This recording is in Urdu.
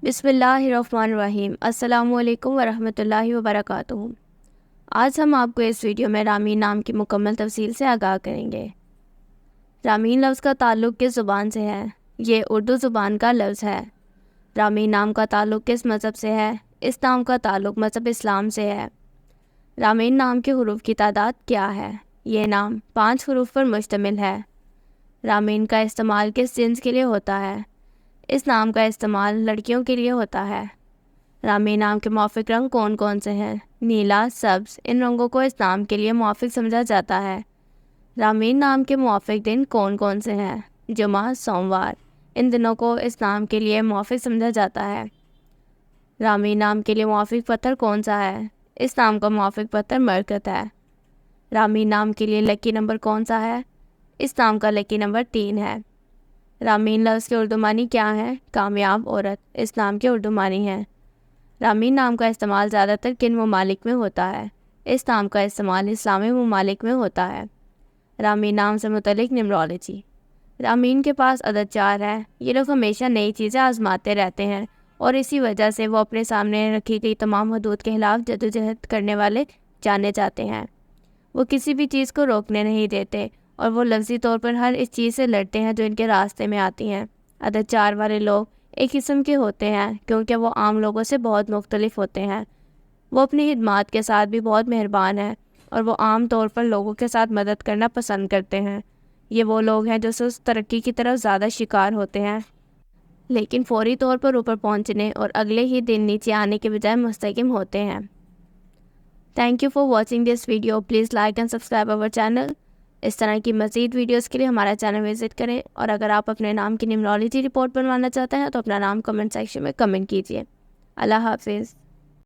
بسم اللہ الرحمن الرحیم۔ السلام علیکم ورحمۃ اللہ وبرکاتہ۔ آج ہم آپ کو اس ویڈیو میں رامین نام کی مکمل تفصیل سے آگاہ کریں گے۔ رامین لفظ کا تعلق کس زبان سے ہے؟ یہ اردو زبان کا لفظ ہے۔ رامین نام کا تعلق کس مذہب سے ہے؟ اس نام کا تعلق مذہب اسلام سے ہے۔ رامین نام کے حروف کی تعداد کیا ہے؟ یہ نام 5 حروف پر مشتمل ہے۔ رامین کا استعمال کس جنس کے لیے ہوتا ہے؟ اس نام کا استعمال لڑکیوں کے لیے ہوتا ہے۔ رامین نام کے موافق رنگ کون کون سے ہیں؟ نیلا، سبز، ان رنگوں کو اس نام کے لیے موافق سمجھا جاتا ہے۔ رامین نام کے موافق دن کون کون سے ہیں؟ جمعہ، سوموار، ان دنوں کو اس نام کے لیے موافق سمجھا جاتا ہے۔ رامین نام کے لیے موافق پتھر کون سا ہے؟ اس نام کا موافق پتھر مرکت ہے۔ رامین نام کے لیے لکی نمبر کون سا ہے؟ اس نام کا لکی نمبر 3 ہے۔ رامین لفظ کے اردو معنی کیا ہیں؟ کامیاب عورت، اس نام کے اردو معنی ہیں۔ رامین نام کا استعمال زیادہ تر کن ممالک میں ہوتا ہے؟ اس نام کا استعمال اسلامی ممالک میں ہوتا ہے۔ رامین نام سے متعلق نیمرولوجی۔ رامین کے پاس عدد 4 ہے۔ یہ لوگ ہمیشہ نئی چیزیں آزماتے رہتے ہیں اور اسی وجہ سے وہ اپنے سامنے رکھی گئی تمام حدود کے خلاف جدوجہد کرنے والے جانے جاتے ہیں۔ وہ کسی بھی چیز کو روکنے نہیں دیتے اور وہ لفظی طور پر ہر اس چیز سے لڑتے ہیں جو ان کے راستے میں آتی ہیں۔ عدد 4 والے لوگ ایک قسم کے ہوتے ہیں کیونکہ وہ عام لوگوں سے بہت مختلف ہوتے ہیں۔ وہ اپنی خدمات کے ساتھ بھی بہت مہربان ہیں اور وہ عام طور پر لوگوں کے ساتھ مدد کرنا پسند کرتے ہیں۔ یہ وہ لوگ ہیں جو سست ترقی کی طرف زیادہ شکار ہوتے ہیں لیکن فوری طور پر اوپر پہنچنے اور اگلے ہی دن نیچے آنے کے بجائے مستحکم ہوتے ہیں۔ Thank you for watching this video. Please like and subscribe our channel. اس طرح کی مزید ویڈیوز کے لیے ہمارا چینل وزٹ کریں اور اگر آپ اپنے نام کی نیمرولوجی رپورٹ بنوانا چاہتے ہیں تو اپنا نام کمنٹ سیکشن میں کمنٹ کیجیے۔ اللہ حافظ۔